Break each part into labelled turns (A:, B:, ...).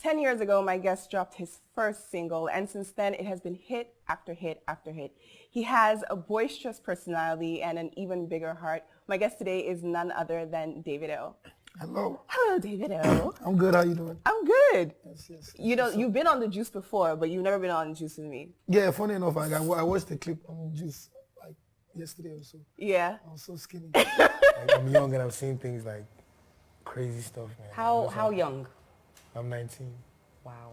A: 10 years ago, my guest dropped his first single, and since then, it has been hit after hit after hit. He has a boisterous personality and an even bigger heart. My guest today is none other than Davido.
B: Hello.
A: Hello, Davido.
B: I'm good. How you doing?
A: I'm good.
B: Yes.
A: You know, you've been on The Juice before, but you've never been on Juice with me.
B: Yeah, funny enough, I watched the clip on Juice like yesterday or so.
A: Yeah.
B: I was so skinny.
C: I'm young and I've seen things like crazy stuff, man.
D: How young?
C: I'm 19.
D: Wow.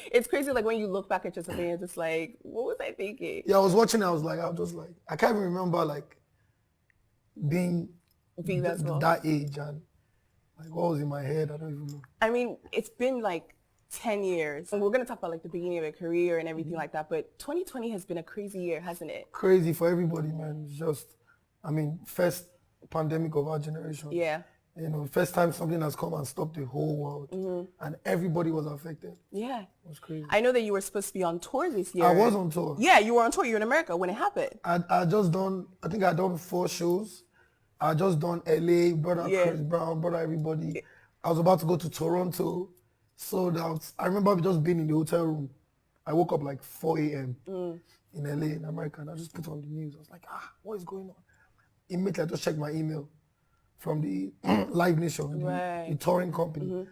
A: It's crazy, like, when you look back at yourself and you're just like, what was I thinking?
B: Yeah, I was watching. I was just like, I can't even remember like being
A: that small.
B: that age and like what was in my head. I don't even know.
A: I mean, it's been like 10 years. And we're going to talk about like the beginning of your career and everything like that. But 2020 has been a crazy year, hasn't it?
B: Crazy for everybody, man. It's just, I mean, first pandemic of our generation.
A: Yeah.
B: You know, first time something has come and stopped the whole world, and everybody was affected.
A: Yeah.
B: It was crazy.
A: I know that you were supposed to be on tour this year.
B: I was on tour.
A: Yeah, you were on tour. You were in America when it happened.
B: I think I done 4 shows. I just done LA, brother Chris Brown, brother everybody. I was about to go to Toronto, sold out. I remember just being in the hotel room. I woke up like 4 a.m. In LA, in America, and I just put on the news. I was like, what is going on? Immediately I just checked my email from the Live Nation, the touring company.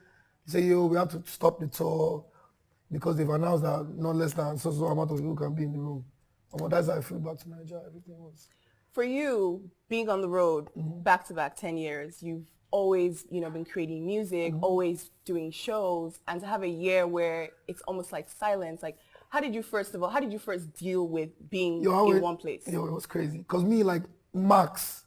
B: They say, we have to stop the tour because they've announced that not less than so amount of people can be in the room. And that's how I flew back to Nigeria. Everything was.
A: For you, being on the road back to back 10 years, you've always, been creating music, always doing shows, and to have a year where it's almost like silence, like how did you first deal with being in one place?
B: It was crazy. Because me, like, max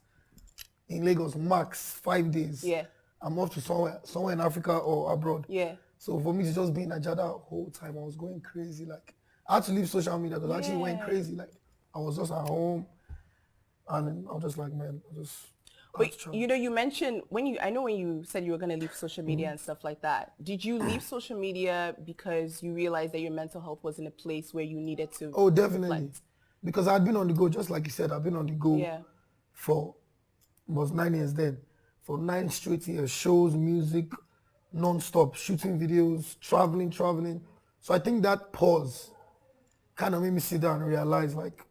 B: in Lagos, max 5 days.
A: Yeah.
B: I'm off to somewhere in Africa or abroad.
A: Yeah.
B: So for me to just be in Nigeria that whole time, I was going crazy. Like, I had to leave social media because I actually went crazy. Like, I was just at home, and I was just like, man,
A: But you mentioned when you said you were going to leave social media and stuff like that. Did you leave social media because you realized that your mental health was in a place where you needed to?
B: Oh, definitely. Because I'd been on the go, just like you said, I've been on the go for, it was 9 years then, for 9 straight years, shows, music, non-stop, shooting videos, traveling. So I think that pause kind of made me sit down and realize, like,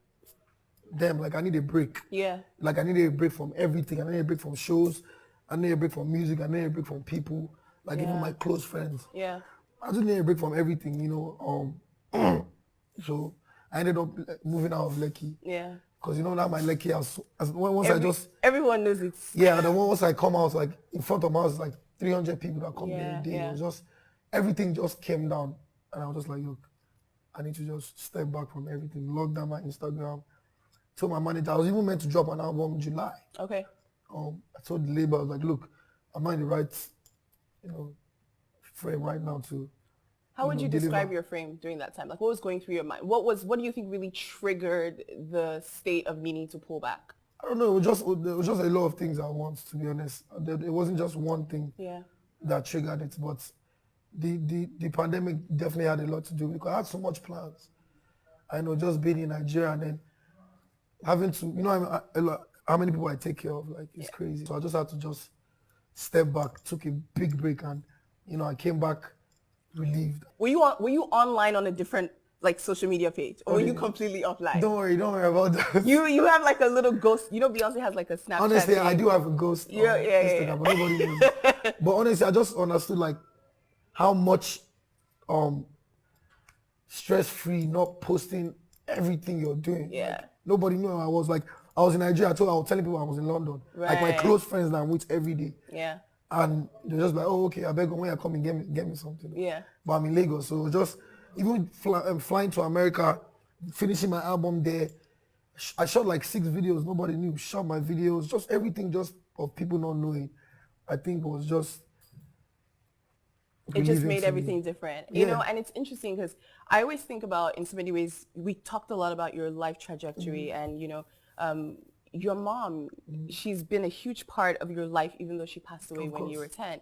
B: damn, like I need a break.
A: Yeah.
B: Like I need a break from everything. I need a break from shows. I need a break from music. I need a break from people, like even my close friends.
A: Yeah.
B: I just need a break from everything, So I ended up moving out of Lekki.
A: Yeah.
B: Because now my Lekki house,
A: everyone knows it.
B: Yeah, the one once I come out, like in front of my house, like 300 people that come there a day. It was just, everything just came down. And I was just like, look, I need to just step back from everything, lock down my Instagram. Told my manager, I was even meant to drop an album in July.
A: Okay.
B: I told the label, I was like, look, I'm not in the right, frame right now to.
A: How would you describe your frame during that time? Like, what was going through your mind? What do you think really triggered the state of needing to pull back?
B: I don't know. There was just a lot of things at once, to be honest. It wasn't just one thing that triggered it, but the pandemic definitely had a lot to do with it because I had so much plans. I know, just being in Nigeria and then having to, how many people I take care of, like, it's crazy. So I just had to just step back, took a big break, and, I came back relieved.
A: Were you online on a different, like, social media page, or were you completely offline?
B: Don't worry about that.
A: You have like a little ghost. Beyonce has like a Snapchat.
B: Honestly, I do have a ghost on Instagram, but nobody knows it. But honestly, I just understood, like, how much stress-free, not posting everything you're doing.
A: Yeah.
B: Like, nobody knew I was. Like, I was in Nigeria. I was telling people I was in London.
A: Right.
B: Like, my close friends that I'm with every day.
A: Yeah.
B: And they're just like, oh, okay, I beg you, when you come and get me something.
A: Yeah.
B: But I'm in Lagos, so just even flying to America, finishing my album there. I shot like 6 videos. Nobody knew. Shot my videos. Just everything, just of people not knowing. I think it was just.
A: It just made everything different, and it's interesting because I always think about, in so many ways, we talked a lot about your life trajectory and, your mom, she's been a huge part of your life, even though she passed away when you were 10.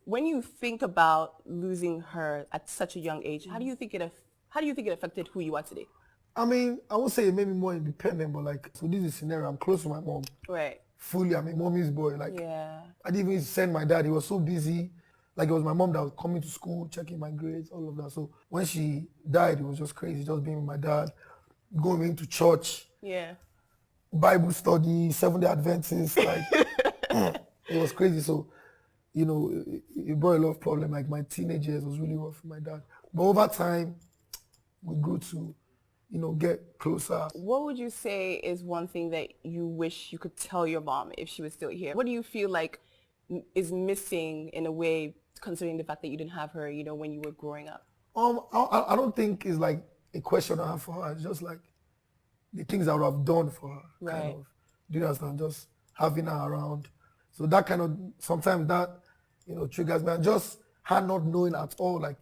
A: When you think about losing her at such a young age, how do you think it affected who you are today?
B: I mean, I won't say it made me more independent, but like, so this is a scenario, I'm close to my mom.
A: Right.
B: Fully, I'm a mommy's boy. Like, I didn't even send my dad. He was so busy. Like it was my mom that was coming to school, checking my grades, all of that. So when she died, it was just crazy, just being with my dad, going into church,
A: Yeah.
B: Bible study, Seventh-day Adventist, like it was crazy. So, you know, it brought a lot of problems. Like my teenage years was really rough for my dad. But over time, we grew to, you know, get closer.
A: What would you say is one thing that you wish you could tell your mom if she was still here? What do you feel like is missing in a way, considering the fact that you didn't have her, you know, when you were growing up?
B: I don't think it's like a question I have for her. It's just like the things I would have done for her, kind
A: Right.
B: of. Do you understand? Just having her around. So that kind of, sometimes that, you know, triggers me. And just her not knowing at all, like,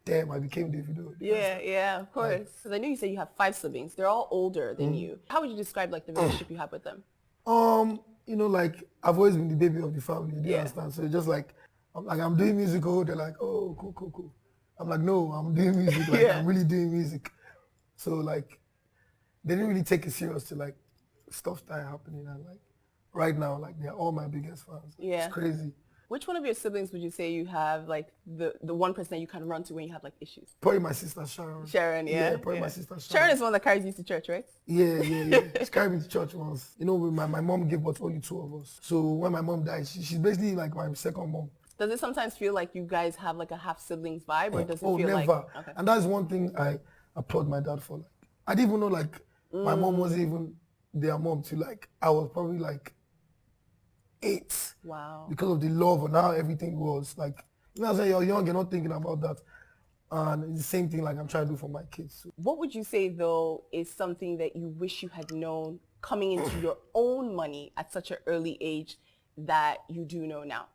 B: damn, I became Davido.
A: Yeah, of course. Because I know you said you have 5 siblings. They're all older than you. How would you describe like the relationship you have with them?
B: You know, like, I've always been the baby of the family. Do you
A: Yeah.
B: understand? So it's just like, I'm doing musical. They're like, oh, cool. I'm like, no, I'm doing music. Like,
A: Yeah.
B: I'm really doing music. So, like, they didn't really take it serious to, like, stuff started happening. And, like, right now, like, they're all my biggest fans.
A: Yeah.
B: It's crazy.
A: Which one of your siblings would you say you have like the one person that you can run to when you have like issues?
B: Probably my sister Sharon.
A: Sharon, yeah.
B: Probably my sister Sharon.
A: Sharon is the one that carries you to church, right?
B: Yeah. She carried me to church once. You know, my mom gave birth to only 2 of us. So when my mom died, she's basically like my second mom.
A: Does it sometimes feel like you guys have like a half siblings vibe, or does it feel
B: never.
A: like okay?
B: And that's one thing I applaud my dad for. Like, I didn't even know like my mom wasn't even their mom till like I was probably like 8.
A: Wow.
B: Because of the love and how everything was. Like, you know what I'm saying? You're young, you're not thinking about that. And it's the same thing like I'm trying to do for my kids. So,
A: What would you say though is something that you wish you had known coming into your own money at such an early age that you do know now?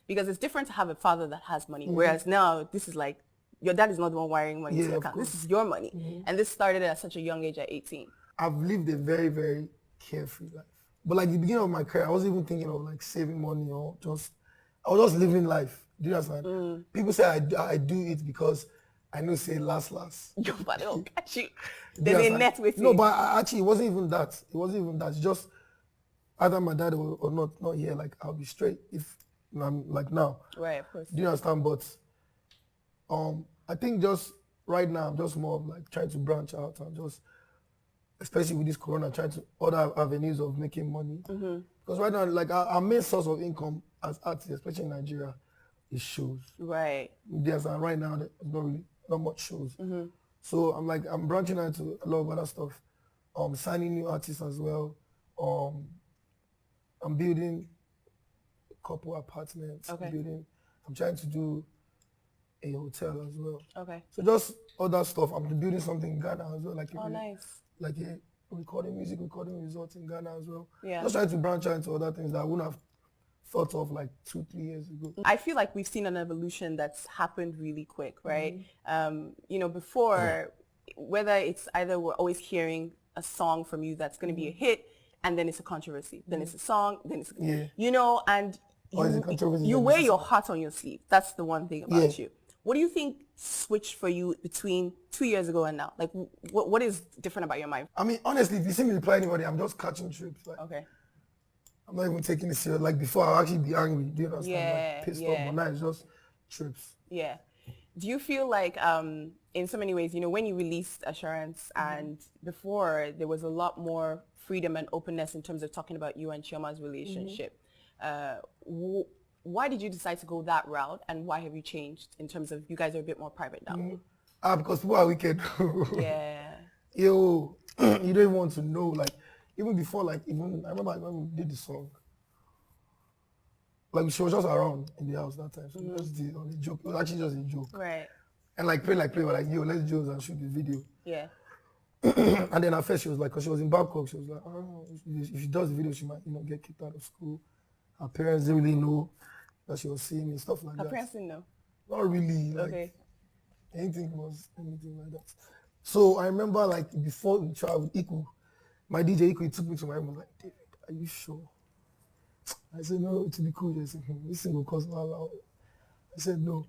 A: Because it's different to have a father that has money, whereas now this is like your dad is not the one wiring money to your account. This is your money, and this started at such a young age at 18.
B: I've lived a very, very carefree life. But like the beginning of my career, I wasn't even thinking of like saving money or I was just living life. Do you understand? People say I do it because I know say last.
A: Your father will catch you.
B: Do
A: Then
B: you
A: they
B: understand?
A: net with you.
B: No, but actually it wasn't even that. It wasn't even that. It's just either my dad or not here, like I'll be straight if I'm like now.
A: Right, of course.
B: Do you understand? But I think just right now I'm just more of like trying to branch out and just, especially with this corona, trying to other avenues of making money. Because right now, like our main source of income as artists, especially in Nigeria, is shows.
A: Right.
B: Yes, and right now there's not much shows. So I'm branching out to a lot of other stuff. Signing new artists as well. I'm building a couple apartments.
A: Okay.
B: I'm trying to do a hotel as well.
A: Okay.
B: So just other stuff. I'm building something in Ghana as well. Like
A: Nice.
B: like a recording resort in Ghana as well.
A: Yeah.
B: Just trying to branch out into other things that I wouldn't have thought of like 2-3 years ago.
A: I feel like we've seen an evolution that's happened really quick, right? You know, before, whether it's either we're always hearing a song from you that's going to be a hit, and then it's a controversy, then it's a song, then it's, you know, and you wear your heart on your sleeve. That's the one thing about you. What do you think switched for you between 2 years ago and now? Like, what is different about your mind?
B: I mean, honestly, if you see me reply anybody, I'm just catching trips. Like,
A: Okay.
B: I'm not even taking it serious. Like before, I'll actually be angry. Do you understand?
A: Yeah,
B: like pissed
A: yeah.
B: off, but now it's just trips.
A: Yeah. Do you feel like, in so many ways, you know, when you released Assurance and before, there was a lot more freedom and openness in terms of talking about you and Chioma's relationship. Why did you decide to go that route, and why have you changed in terms of you guys are a bit more private now?
B: Because people are wicked.
A: Yeah.
B: Yo, you don't even want to know. Like, even before, like, I remember when we did the song, like, she was just around in the house that time. So we just did on a joke. It was actually just a joke.
A: Right.
B: And like, play, we're like, yo, let's joke and shoot the video.
A: Yeah.
B: And then at first she was like, because she was in Bangkok, she was like, oh, if she does the video, she might, you know, get kicked out of school. Her parents didn't really know that she was seeing me, stuff like that.
A: Her parents didn't know?
B: Not really. Like,
A: Okay.
B: anything like that. So I remember, like, before we traveled, Iku, my DJ Iku, he took me to my room and was like, David, are you sure? I said, no, it will be cool. He said, this thing will cost $1,000. I said, no.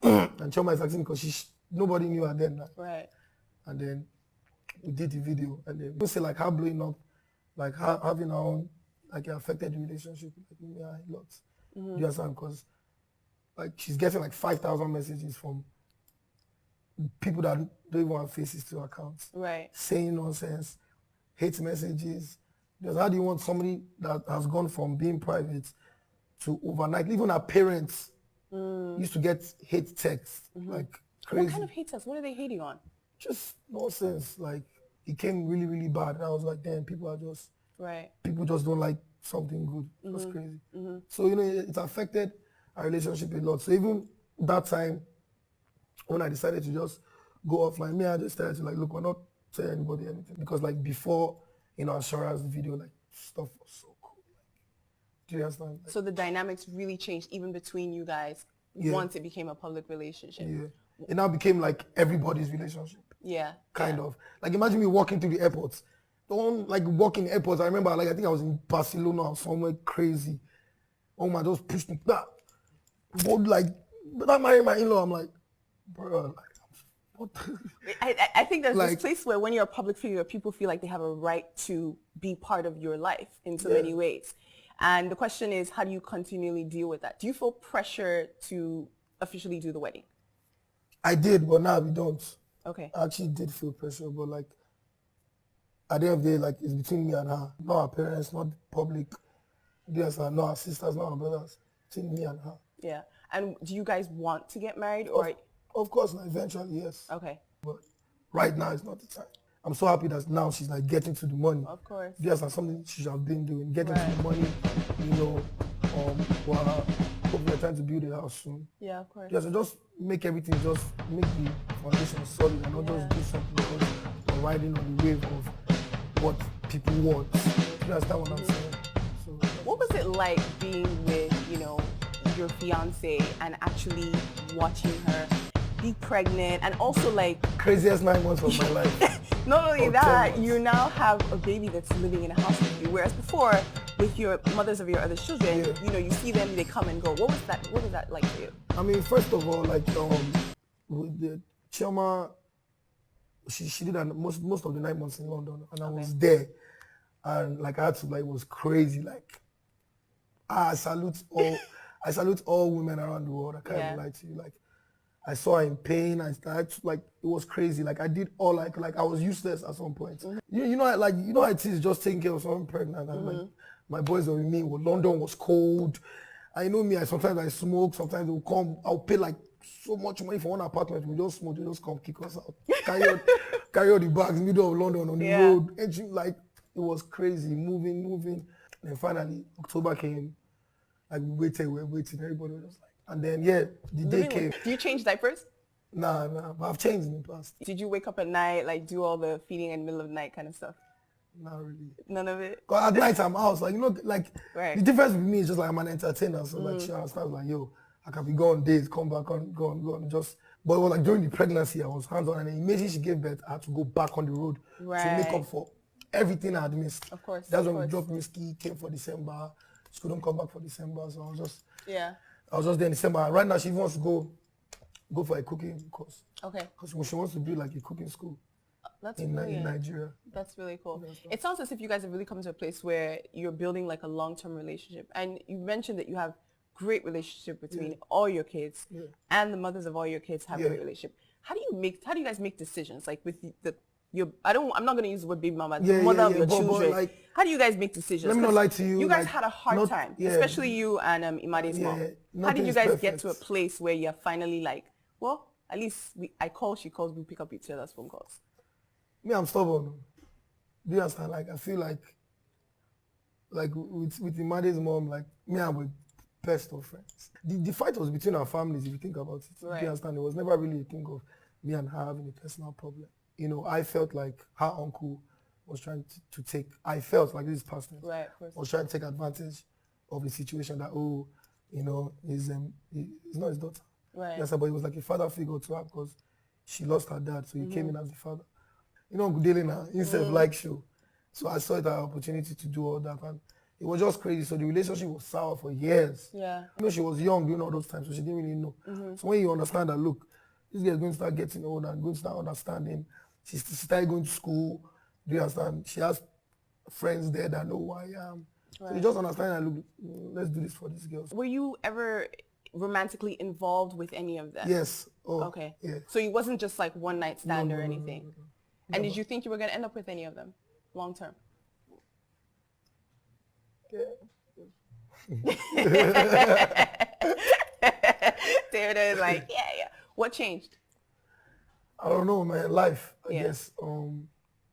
B: And Chioma is asking me because nobody knew her then.
A: Right.
B: And then we did the video. And then we say, like, her blowing up, like, her having her own, like, it affected the relationship, like, me and her a lot. Do you understand? Because Like she's getting like 5,000 messages from people that don't even have faces to accounts.
A: Right.
B: Saying nonsense, hate messages. Because how do you want somebody that has gone from being private to overnight? Even our parents used to get hate texts, like crazy.
A: What kind of hate text? What are they hating on?
B: Just nonsense. Like it came really, really bad. And I was like, damn, people just don't like something good. That's crazy. So, it affected our relationship a lot. So even that time, when I decided to just go offline, I just started to like, look, we're not telling anybody anything. Because like before, Assurance, the video, like stuff was so cool. Like, do you understand? Like,
A: so the dynamics really changed even between you guys once it became a public relationship.
B: Yeah. It now became like everybody's relationship.
A: Yeah.
B: Kind of. Like imagine me walking through the airports. Don't like walking airports. I remember like I think I was in Barcelona or somewhere crazy. Oh my, just pushed me. But like, but I married my in-law. I'm like, bro, like, what?
A: I think there's
B: like,
A: this place where when you're a public figure, people feel like they have a right to be part of your life in so many ways. And the question is, how do you continually deal with that? Do you feel pressure to officially do the wedding?
B: I did, but now we don't.
A: Okay.
B: I actually did feel pressure, but like at the end of the day, like it's between me and her, not our parents, not the public. Yes, not our sisters, not our brothers. Between me and her.
A: Yeah. And do you guys want to get married or?
B: Of course, eventually, yes.
A: Okay.
B: But right now is not the time. I'm so happy that now she's like getting to the money.
A: Of course.
B: Yes, that's something she should have been doing. Getting to the money, for her. Hope we're trying to build a house soon.
A: Yeah, of course.
B: Yes, so just make everything, just make the foundation solid and not just do something because we're riding on the wave of what people want. You understand what I'm saying? So,
A: what was it like being with, your fiance and actually watching her be pregnant and also like
B: craziest 9 months of my life.
A: Not only that, you now have a baby that's living in a house with you, whereas before with your mothers of your other children, you see them, they come and go. What was that like for you?
B: I mean, first of all, like with the Chioma, she did most of the 9 months in London, and I was there, and like I had to, like, it was crazy. Like I salute all women around the world. I can't even lie to you. Like I saw her in pain. I started like it was crazy. Like I did all like I was useless at some point. You know it is just taking care of someone pregnant. And like my boys were with me. London was cold. I know me. Sometimes I smoke. Sometimes they will come. I'll pay like so much money for one apartment. We just smoke. They just come kick us out. Carry all the bags in the middle of London on the road. And like it was crazy. Moving. And finally October came. Like we were waiting. Everybody was just like. And then the day came.
A: Do you change diapers?
B: Nah, but I've changed in the past.
A: Did you wake up at night, like do all the feeding in the middle of the night kind of stuff?
B: Not really.
A: None of it?
B: Cause at night I'm out. Like, the difference with me is just like I'm an entertainer. So like she understands like, yo, I can be gone days, come back on, go on. But it was like during the pregnancy, I was hands-on, and then immediately she gave birth, I had to go back on the road to make up for everything I had missed.
A: Of course.
B: That's when we dropped Whiskey, came for December. She couldn't come back for December, so I was just there in December. Right now, she wants to go for a cooking course. Okay. Because she wants to build like a cooking school.
A: That's
B: in Nigeria.
A: That's really cool. It sounds as if you guys have really come to a place where you're building like a long-term relationship. And you mentioned that you have great relationship between all your kids and the mothers of all your kids have a great relationship. How do you guys make decisions? Like with I'm not going to use the word baby mama, the mother of your children. Like, how do you guys make decisions?
B: Let me not lie to you.
A: You guys had a hard time, especially you and Imade's mom. How did you guys get to a place where you're finally like, well, at least I call, she calls, we pick up each other's phone calls?
B: Me, I'm stubborn. Do you understand? Like, I feel like with Imade's mom, like, me and we're best of friends. The fight was between our families, if you think about it. Do you understand? It was never really a thing of me and her having a personal problem. I felt like her uncle was trying to take, I felt like this is past tense, was trying to take advantage of the situation that, he's not his daughter. Right. Yes, but he was like a father figure to her because she lost her dad, so he came in as the father. Good dealing now, instead of like show. So I saw it as an opportunity to do all that, and it was just crazy. So the relationship was sour for years. Yeah. She was young during all those times, so she didn't really know. So when you understand that, look, this girl is going to start getting old and going to start understanding. She started going to school. Do you understand? She has friends there that know who I am. Right. So you just understand that, look, let's do this for these girls.
A: Were you ever romantically involved with any of them?
B: Yes. Oh,
A: Okay.
B: yeah.
A: So it wasn't just like one night stand
B: No,
A: or
B: no, no,
A: anything.
B: no.
A: And did you think you were going to end up with any of them long term? David is like, yeah. What changed?
B: I don't know, man. Life, I
A: Yeah.
B: guess.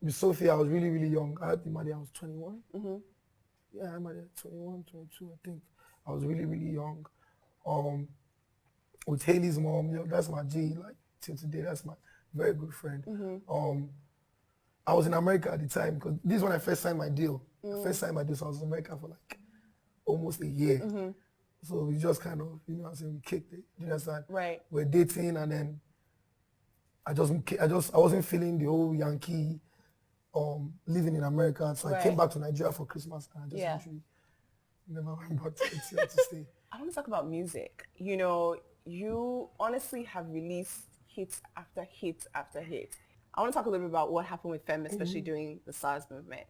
B: With Sophie, I was really, really young. I had Imadi, I was 21. Yeah, I'm at 21, 22, I think. I was really, really young. With Haley's mom, that's my G. Like till today, that's my very good friend. I was in America at the time because this is when I first signed my deal. I first signed my deal, so I was in America for like almost a year. So we just kind of, you know what I'm saying, we kicked it. You understand?
A: Right.
B: We're dating, and then I wasn't feeling the whole Yankee living in America. So I came back to Nigeria for Christmas, and I just literally never went back to Ethiopia to stay.
A: I want to talk about music. You know, you honestly have released hits after hit after hit. I want to talk a little bit about what happened with Femme, especially during the SARS movement.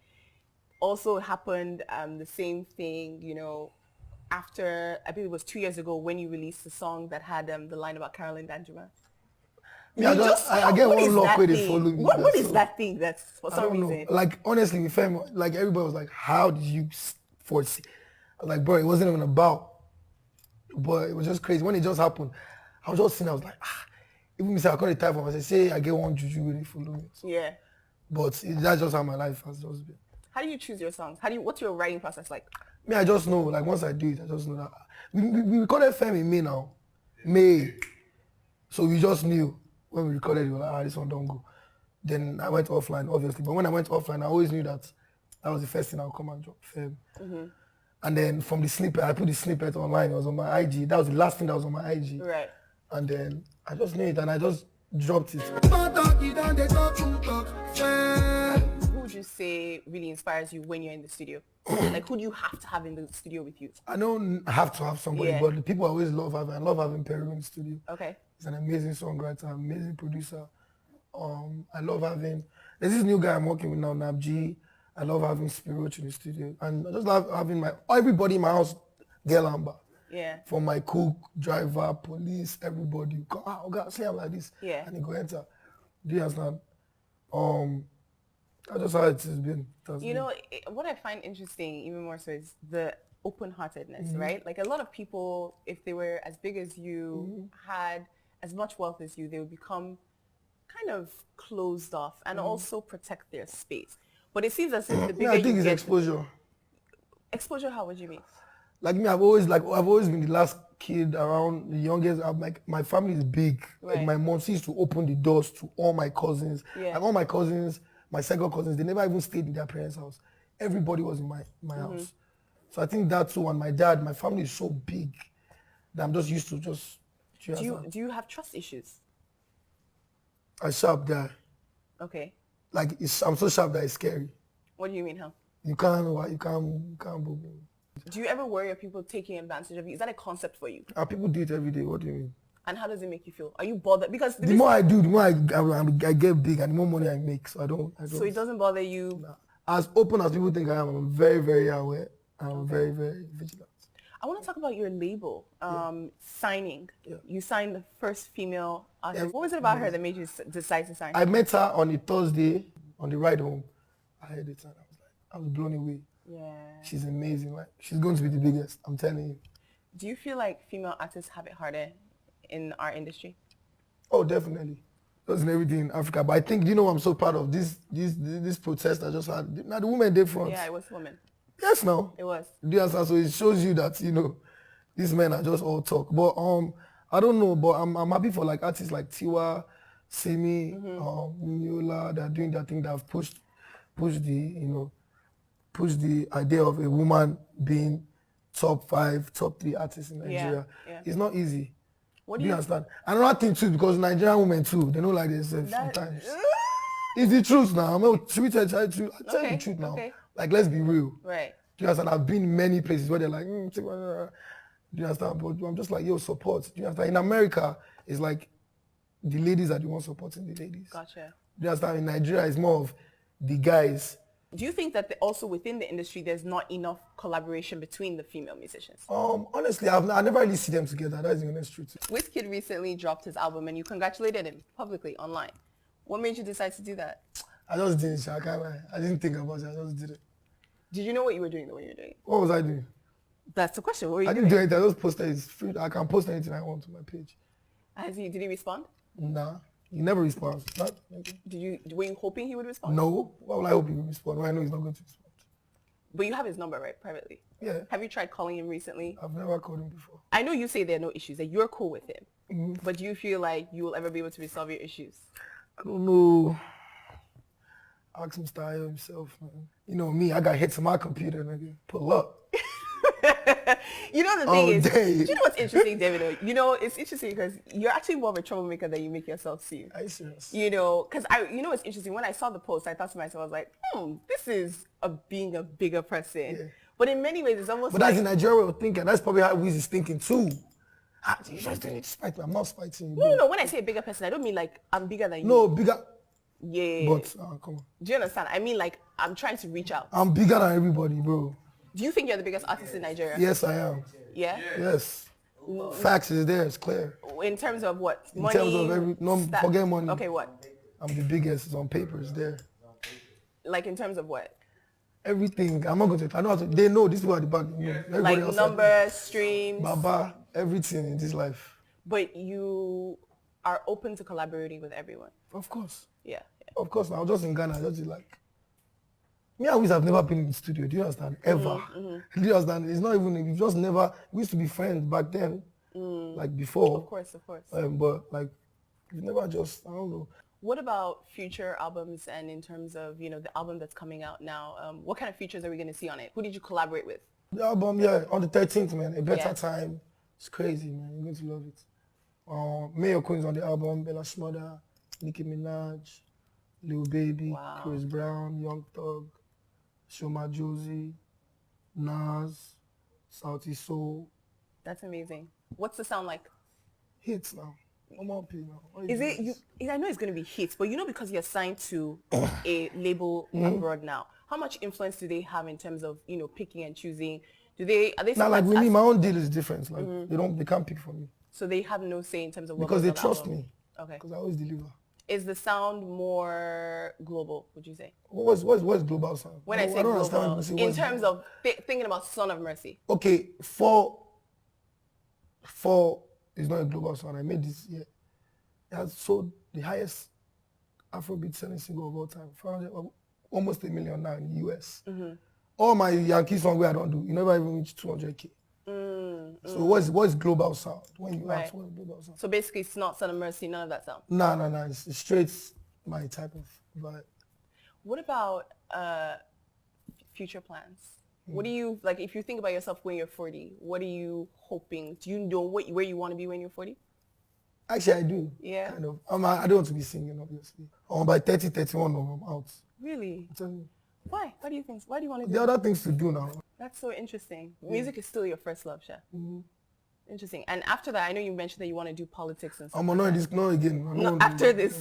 A: Also happened the same thing, you know, after, I believe it was 2 years ago when you released the song that had the line about Carolyn Danjuma.
B: Yeah, I get one lock where they follow me.
A: What is that thing that's for some reason?
B: Like, honestly, with Femme, like, everybody was like, how did you foresee? I was like, bro, it wasn't even about. But it was just crazy. When it just happened, I was just sitting, I was like, even me say I call it type of, I say I get one juju where they follow me. So.
A: Yeah.
B: But that's just how my life has just been.
A: How do you choose your songs? What's your writing process like?
B: Me, I just know, like once I do it, I just know that. We recorded Femme in May now. May. So we just knew when we recorded it, we were like, this one don't go. Then I went offline, obviously. But when I went offline, I always knew that was the first thing I would come and drop Femme. And then from the snippet, I put the snippet online. It was on my IG. That was the last thing that was on my IG.
A: Right.
B: And then I just knew it, and I just dropped it.
A: Who would you say really inspires you when you're in the studio? Like, who do you have to have in the studio with you?
B: I don't have to have somebody, but the people I always love having. I love having Peru in the studio.
A: Okay.
B: He's an amazing songwriter, amazing producer. I love having. There's this new guy I'm working with now, Nabji. I love having Spiroch in the studio, and I just love having everybody in my house, girl Amber.
A: Yeah.
B: From my cook, driver, police, everybody. God, say I'm like this.
A: Yeah.
B: And they go enter. Do you understand? That's just how it has been.
A: You know, what I find interesting even more so is the open-heartedness, right? Like a lot of people, if they were as big as you, had as much wealth as you, they would become kind of closed off and also protect their space. But it seems as if the bigger
B: I think
A: you
B: it's
A: get,
B: exposure.
A: Exposure, how would you mean?
B: Like me, I've always been the last kid around, the youngest. My family is big.
A: Right.
B: Like my mom, she used to open the doors to all my cousins.
A: Yeah.
B: Like all my cousins, my second cousins, they never even stayed in their parents' house. Everybody was in my house. So I think that too, and my dad, my family is so big that I'm just used to just.
A: Do you have trust issues?
B: I sharp guy.
A: Okay.
B: Like I'm so sharp that it's scary.
A: What do you mean, huh?
B: You can't boo.
A: Do you ever worry of people taking advantage of you? Is that a concept for you?
B: People do it every day. What do you mean?
A: And how does it make you feel? Are you bothered? Because
B: the more I do, the more I get big, and the more money I make. So I don't.
A: So it doesn't bother you?
B: Nah. As open as people think I am, I'm very, very aware. I'm very, very vigilant.
A: I want to talk about your label, signing. Yeah. You signed the first female artist. Yeah. What was it about her that made you decide to sign?
B: I met her on a Thursday on the ride home. I heard it and I was blown away.
A: Yeah.
B: She's amazing. Like she's going to be the biggest. I'm telling you.
A: Do you feel like female artists have it harder in our industry?
B: Oh, definitely. That's in everything in Africa. But I think, you know, I'm so proud of this protest I just had. Now the women did front.
A: Yeah, it was women.
B: Yes, no.
A: It was.
B: Do you understand? So it shows you that, you know, these men are just all talk. But I don't know, but I'm happy for like artists like Tiwa, Simi, Niola, that are doing that thing that have pushed the idea of a woman being top 5, top 3 artists in Nigeria. Yeah. It's not easy. What do you understand? Another thing too, because Nigerian women too, they don't like themselves sometimes. It's the truth now. Should we tell the truth now? Okay. Like, let's be real.
A: Right.
B: Do you understand? I've been many places where they're like, do you understand? But I'm just like, support. Do you understand? In America, it's like the ladies are the ones supporting the ladies.
A: Gotcha.
B: Do you understand? In Nigeria, it's more of the guys
A: Do you think that also within the industry, there's not enough collaboration between the female musicians?
B: Honestly, I never really see them together. That's the honest truth.
A: Wizkid recently dropped his album and you congratulated him publicly online. What made you decide to do that?
B: I just did it. I can't lie. I didn't think about it. I just did it.
A: Did you know what you were doing the way you were doing it?
B: What was I doing?
A: That's the question. What were you
B: I
A: doing?
B: didn't do anything. I just posted it. It's free. I can post anything I want to my page.
A: Did he respond?
B: Nah. He never responds.
A: Were you hoping he would respond?
B: No. Why would I hope he will respond when I know he's not going to respond?
A: But you have his number, right? Privately.
B: Yeah.
A: Have you tried calling him recently?
B: I've never called him before.
A: I know you say there are no issues, that you're cool with him. But do you feel like you will ever be able to resolve your issues?
B: I don't know. Ask Mr. Ayo himself, man. You know me, I got hits on my computer, nigga. Pull up.
A: You know the thing is,
B: day.
A: you know what's interesting, Davido? You know, it's interesting because you're actually more of a troublemaker than you make yourself seem.
B: Are you serious?
A: You know, because you know what's interesting? When I saw the post, I thought to myself, I was like, this is being a bigger person.
B: Yeah.
A: But in many ways, it's almost
B: But
A: like...
B: that's in Nigeria way of thinking. That's probably how Wiz is thinking too. You just didn't spite me. I'm not spiting you.
A: No, when I say a bigger person, I don't mean like I'm bigger than you.
B: No, bigger.
A: Yeah.
B: But, come on.
A: Do you understand? I mean like I'm trying to reach out.
B: I'm bigger than everybody, bro.
A: Do you think you're the biggest artist in Nigeria?
B: Yes, I am.
A: Yeah?
B: Yes. Facts is there. It's clear.
A: In terms of what?
B: In
A: Money?
B: terms of forget money.
A: Okay, what?
B: I'm the biggest. It's on paper. It's there.
A: Like in terms of what?
B: Everything. I'm not going to. I know how to. They know this is what the back.
A: Like numbers, streams.
B: Baba, everything in this life.
A: But you are open to collaborating with everyone.
B: Of course.
A: Yeah.
B: Of course. I was just in Ghana. I just like. Me and Wiz have never been in the studio. Do you understand? Ever. Do you understand? It's not even. We just never. We used to be friends back then. Like before.
A: Of course.
B: But like, we never just. I don't know.
A: What about future albums and in terms of, you know, the album that's coming out now? What kind of features are we going to see on it? Who did you collaborate with?
B: The album, yeah, on the 13th, man. A Better Time. It's crazy, man. You're going to love it. Mayor Queen's on the album. Bella Shmurda, Nicki Minaj, Lil Baby, Chris Brown, Young Thug, Shoma Josie, Nas, Sauti Soul.
A: That's amazing. What's the sound like?
B: Hits now. I'm happy now.
A: Is it you? I know it's going to be hits, but you know, because you're signed to a label abroad now, how much influence do they have in terms of, you know, picking and choosing? Are they
B: now, like with me, my own deal is different. Like they can't pick for me.
A: So they have no say in terms of what
B: because they
A: goes on the
B: trust
A: album.
B: me.
A: Okay.
B: Because I always deliver.
A: Is the sound more global, would you say?
B: What's global sound?
A: When I say global, in terms of thinking about Son of Mercy.
B: Okay, four is not a global sound. I made this year. It has sold the highest Afrobeat selling single of all time. 400, almost 1 million now in the US. All my Yankee songs where I don't do, you never even reach 200K. So what's global sound? When you ask what's global sound?
A: So basically it's not Son of Mercy, none of that sound?
B: No. It's straight my type of vibe.
A: What about future plans? What do you, like, if you think about yourself when you're 40, what are you hoping? Do you know where you want to be when you're 40?
B: Actually, I do.
A: Yeah.
B: Kind of. I don't want to be singing, obviously. By 30, 31, I'm out.
A: Really?
B: I'm telling you.
A: Why? Why do you think? Why do you want to do
B: There are other things to do now.
A: That's so interesting. Music is still your first love, Sha. Interesting. And after that, I know you mentioned that you want to do politics and stuff.
B: No again.
A: No, after this.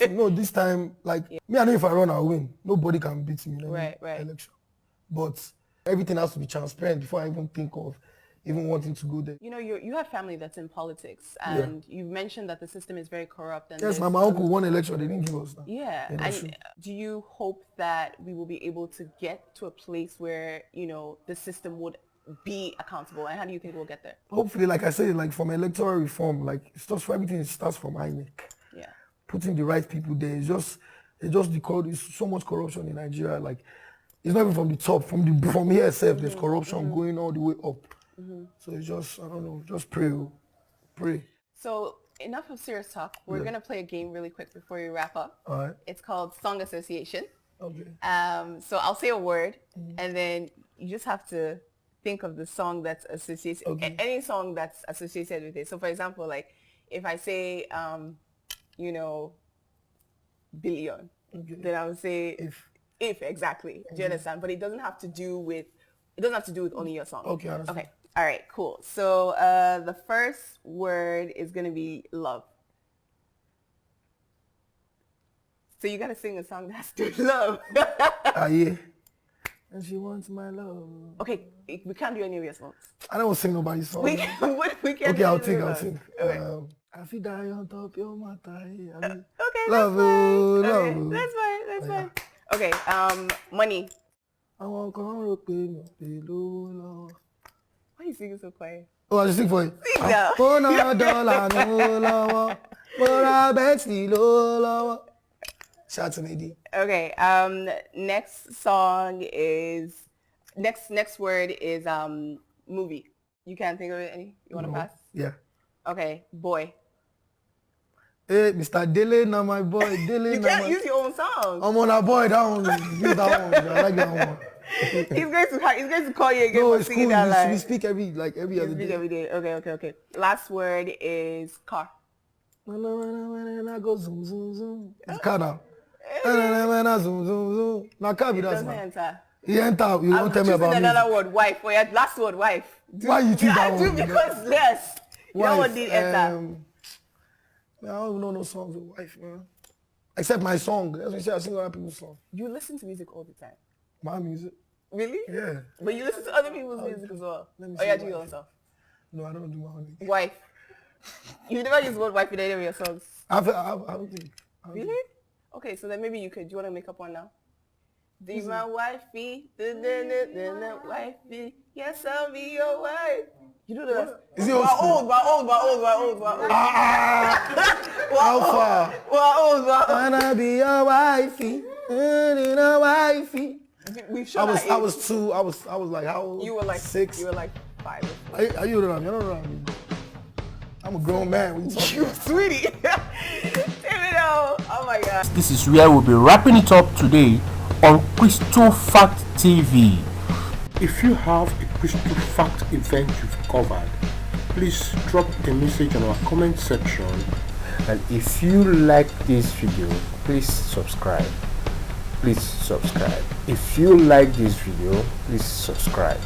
B: No, this time, like, me, I know if I run, I'll win. Nobody can beat me in any election. But everything has to be transparent before I even think of even wanting to go there.
A: You know, you have family that's in politics, and you mentioned that the system is very corrupt. And
B: yes, my uncle won election. They didn't give us that.
A: Yeah. And do you hope that we will be able to get to a place where, you know, the system would be accountable? And how do you think we'll get there?
B: Hopefully, like I said, like from electoral reform, like it starts for everything. It starts from INEC.
A: Yeah.
B: Putting the right people there. It's just there's so much corruption in Nigeria. Like it's not even from the top. From here itself, there's corruption going all the way up. So it's just, I don't know, just pray.
A: So enough of serious talk. We're going to play a game really quick before we wrap up.
B: All right.
A: It's called Song Association.
B: Okay.
A: So I'll say a word and then you just have to think of the song that's associated, any song that's associated with it. So for example, like if I say, you know, billion, then I would say if exactly. Do you understand? But it doesn't have to do with only your song.
B: Okay, I understand.
A: Okay. All right, cool. So the first word is going to be love. So you gotta sing a song that's to love.
B: Yeah. And she wants my love.
A: Okay, we can't do any of your songs.
B: I don't sing nobody's song.
A: We can't
B: Okay,
A: do
B: I'll
A: any
B: sing.
A: of
B: I'll
A: yours.
B: sing.
A: Okay.
B: I feel die on top your matter.
A: Okay,
B: Love
A: that's fine.
B: you, love
A: Okay,
B: you.
A: that's fine. That's fine. Okay, money.
B: I want to rock me.
A: Why are you singing so quiet?
B: Oh, I just sing for you.
A: Sing now.
B: Oh, no, dollar, no, lower. But I bet still lower. Shout out to Nadine.
A: Okay, next song is, next word is movie. You can't think of it any? You want to pass?
B: Yeah.
A: Okay, boy.
B: Hey, Mr. Dele, now my boy. Dele,
A: You can't use your own song.
B: I'm on a boy, that one. Use that one. I like that one.
A: He's going to call you again
B: No,
A: for
B: it's
A: singing
B: cool.
A: that line.
B: We speak every
A: You
B: other
A: speak
B: day.
A: every day. Okay. Last word is car.
B: When I go zoom, zoom, zoom. It's car now. When I zoom, zoom, zoom. Now, car be
A: It
B: that
A: doesn't
B: man.
A: enter.
B: He enter. You
A: I'm
B: won't tell me
A: choosing
B: about
A: another
B: me.
A: word, wife. For your last word, wife.
B: Why you choose that
A: I do
B: one?
A: because yes. You know what did enter?
B: Man, I don't even know no songs with wife, man. Except my song. That's what I say. I sing other people's songs.
A: You listen to music all the time.
B: My music.
A: Really?
B: Yeah.
A: But you listen to other people's music as well.
B: Let me
A: Oh, yeah,
B: see
A: do your
B: wife.
A: own stuff.
B: No, I don't do my own thing.
A: Wife. You never use the word wife in any of your songs.
B: I don't think.
A: Really? Okay, so then maybe you could. Do you want to make up one now? Be my wifey, wifey. Yes, I'll be your wife. You do the.
B: Is it old school?
A: We're old.
B: How far?
A: We're old.
B: Wanna be your wifey, a wifey.
A: We've shown
B: I was like how old?
A: You were like
B: 6.
A: You were like 5 or 4.
B: Are you older than me? You're not older than me. I'm a grown man. What you talking
A: You
B: about?
A: sweetie. Davido. Oh my God.
D: This is where we'll be wrapping it up today on Crystalfact TV. If you have a Crystalfact event you've covered, please drop a message on our comment section. And if you like this video, please subscribe. If you like this video, please subscribe.